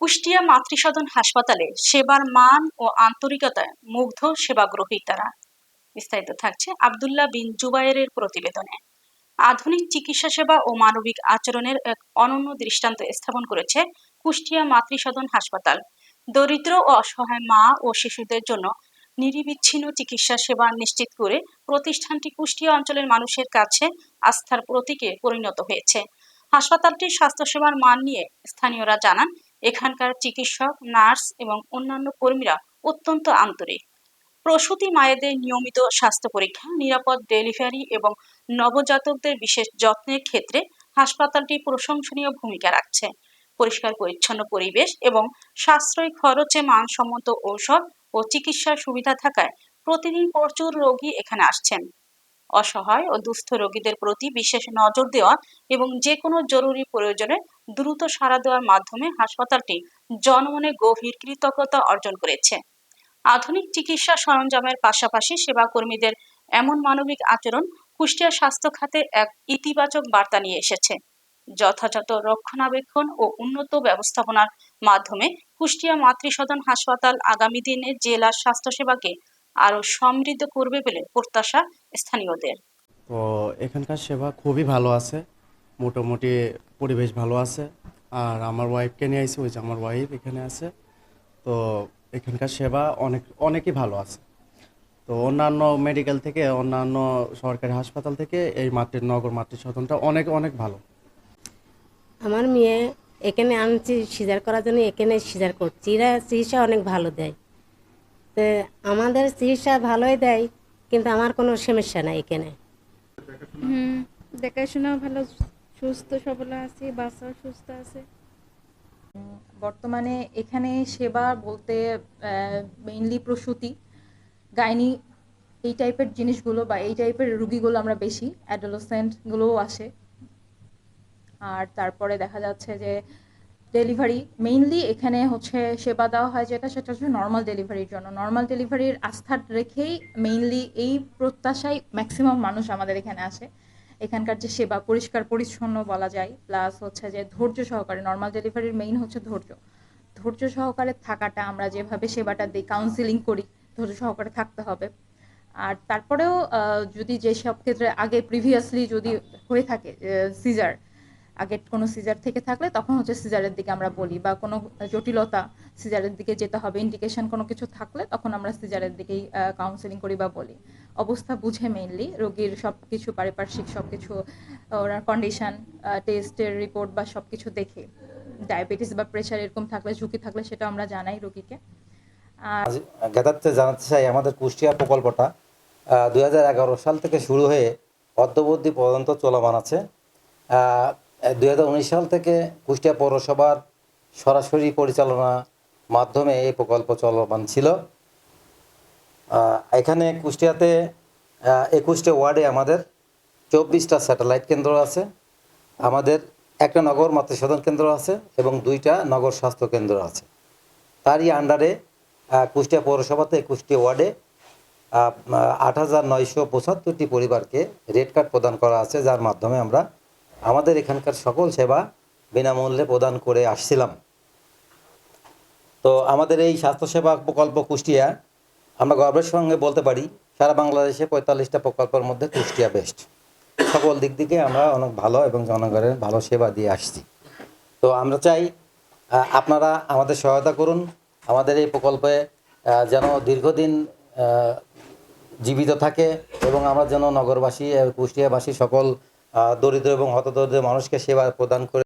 কুষ্টিয়া মাতৃসদন হাসপাতালে সেবার মান ও আন্তরিকতায় মুগ্ধ সেবাগ্রহীতারা। বিস্তারিত থাকছে আব্দুল্লাহ বিন জুবায়েরের প্রতিবেদনে। আধুনিক চিকিৎসা সেবা ও মানবিক আচরণের এক অনন্য দৃষ্টান্ত স্থাপন করেছে কুষ্টিয়া মাতৃসদন হাসপাতাল। দরিদ্র ও অসহায় মা ও শিশুদের জন্য নিরবিচ্ছিন্ন চিকিৎসা সেবা নিশ্চিত করে প্রতিষ্ঠানটি কুষ্টিয়া অঞ্চলের মানুষের কাছে আস্থার প্রতীকে পরিণত হয়েছে। হাসপাতালটির স্বাস্থ্যসেবার মান নিয়ে স্থানীয়রা জানান, এখানকার চিকিৎসক, নার্স এবং অন্যান্য কর্মীরা অত্যন্ত আন্তরিক। প্রসূতি মায়েদের নিয়মিত স্বাস্থ্য পরীক্ষা, নিরাপদ ডেলিভারি এবং নবজাতকদের বিশেষ যত্নের ক্ষেত্রে হাসপাতালটি প্রশংসনীয় ভূমিকা রাখছে। পরিষ্কার পরিচ্ছন্ন পরিবেশ এবং সাশ্রয়ী খরচে মানসম্মত ঔষধ ও চিকিৎসার সুবিধা থাকায় প্রতিদিন প্রচুর রোগী এখানে আসছেন। অসহায় ও দুস্থ রোগীদের প্রতি বিশেষ নজর দেওয়া এবং যে কোনো জরুরি প্রয়োজনে দ্রুত সাড়া দেওয়ার মাধ্যমে হাসপাতালটি জনমনে গভীর কৃতজ্ঞতা অর্জন করেছে। আধুনিক চিকিৎসা সরঞ্জামের পাশাপাশি সেবাকর্মীদের এমন মানবিক আচরণ কুষ্টিয়া স্বাস্থ্য খাতে এক ইতিবাচক বার্তা নিয়ে এসেছে। যথাযথ রক্ষণাবেক্ষণ ও উন্নত ব্যবস্থাপনার মাধ্যমে কুষ্টিয়া মাতৃসদন হাসপাতাল আগামী দিনে জেলার স্বাস্থ্যসেবাকে আরো সমৃদ্ধ করবে বলে প্রত্যাশা স্থানীয়দের। তো এখানকার সেবা খুবই ভালো আছে, মোটামুটি পরিবেশ ভালো আছে। আর আমার ওয়াইফকে নিয়ে আইছি, ওই যে আমার ওয়াইফ এখানে আছে। তো এখানকার সেবা অনেকই ভালো আছে। তো অন্যান্য মেডিকেল থেকে, অন্যান্য সরকারি হাসপাতাল থেকে এই নগর মাতৃসদনটা অনেক অনেক ভালো। আমার মেয়ে এখানে আনছি সিজার করার জন্য, এখানে সিজার করছি। এরা চিকিৎসা অনেক ভালো দেয়, তো আমাদের চিকিৎসা ভালোই দেয়, কিন্তু আমার কোনো সমস্যা নাই এখানে। দেখাশোনা ভালো, সুস্থ সবল আছে, বাচ্চাও সুস্থ আছে। বর্তমানে এখানে সেবা বলতে মেইনলি প্রসূতি, গাইনি, এই টাইপের জিনিসগুলো বা এই টাইপের রুগীগুলো আমরা বেশি, অ্যাডোলেসেন্টগুলোও আসে। আর তারপরে দেখা যাচ্ছে যে ডেলিভারি মেইনলি এখানে হচ্ছে সেবা দেওয়া হয়, সেটা হচ্ছে নর্মাল ডেলিভারির জন্য। নর্মাল ডেলিভারির আস্থা রেখেই মেইনলি এই প্রত্যাশায় ম্যাক্সিমাম মানুষ আমাদের এখানে আসে। এখানকার যে সেবা পরিষ্কার পরিচ্ছন্ন বলা যায়, প্লাস হচ্ছে যে ধৈর্য সহকারে, নর্মাল ডেলিভারির মেইন হচ্ছে ধৈর্য সহকারে থাকাটা। আমরা যেভাবে সেবাটা দিই, কাউন্সিলিং করি, ধৈর্য সহকারে থাকতে হবে। আর তারপরেও যদি যেসব ক্ষেত্রে আগে প্রিভিয়াসলি যদি হয়ে থাকে সিজার, আগে কোনো সিজার থেকে থাকলে তখন হচ্ছে সিজারের দিকে আমরা বলি, বা কোনো জটিলতা সিজারের দিকে যেতে হবে, ইন্ডিকেশন কোনো কিছু থাকলে তখন আমরা সিজারের দিকেই কাউন্সেলিং করি বা বলি। অবস্থা বুঝে মেইনলি রোগীর সব কিছু পারিপার্শ্বিক সব কিছু, ওনার কন্ডিশন, টেস্টের রিপোর্ট বা সব কিছু দেখে, ডায়াবেটিস বা প্রেশার এরকম থাকলে, ঝুঁকি থাকলে সেটা আমরা জানাই রোগীকে। জ্ঞাতার্থে জানাতে চাই, আমাদের কুষ্টিয়া প্রকল্পটা 2011 সাল থেকে শুরু হয়ে অদ্যাবধি পর্যন্ত চলমান আছে। 2019 সাল থেকে কুষ্টিয়া পৌরসভার সরাসরি পরিচালনা মাধ্যমে এই প্রকল্প চলমান ছিল। এখানে কুষ্টিয়াতে 21টা ওয়ার্ডে আমাদের 24টা স্যাটেলাইট কেন্দ্র আছে। আমাদের একটা নগর মাতৃসদন কেন্দ্র আছে এবং 2টা নগর স্বাস্থ্য কেন্দ্র আছে। তারই আন্ডারে কুষ্টিয়া পৌরসভাতে 21টি ওয়ার্ডে 8,975টি পরিবারকে রেড কার্ড প্রদান করা আছে, যার মাধ্যমে আমরা আমাদের এখানকার সকল সেবা বিনামূল্যে প্রদান করে আসছিলাম। তো আমাদের এই স্বাস্থ্যসেবা প্রকল্প কুষ্টিয়া, আমরা গর্বের সঙ্গে বলতে পারি সারা বাংলাদেশে 45টা প্রকল্পের মধ্যে কুষ্টিয়া বেস্ট। সকল দিক থেকে আমরা অনেক ভালো এবং জনগণের ভালো সেবা দিয়ে আসছি। তো আমরা চাই আপনারা আমাদের সহায়তা করুন, আমাদের এই প্রকল্পে যেন দীর্ঘদিন জীবিত থাকে এবং আমরা যেন নগরবাসী, কুষ্টিয়াবাসী সকল দরিদ্র এবং হতদরিদ্র মানুষকে সেবা প্রদান করে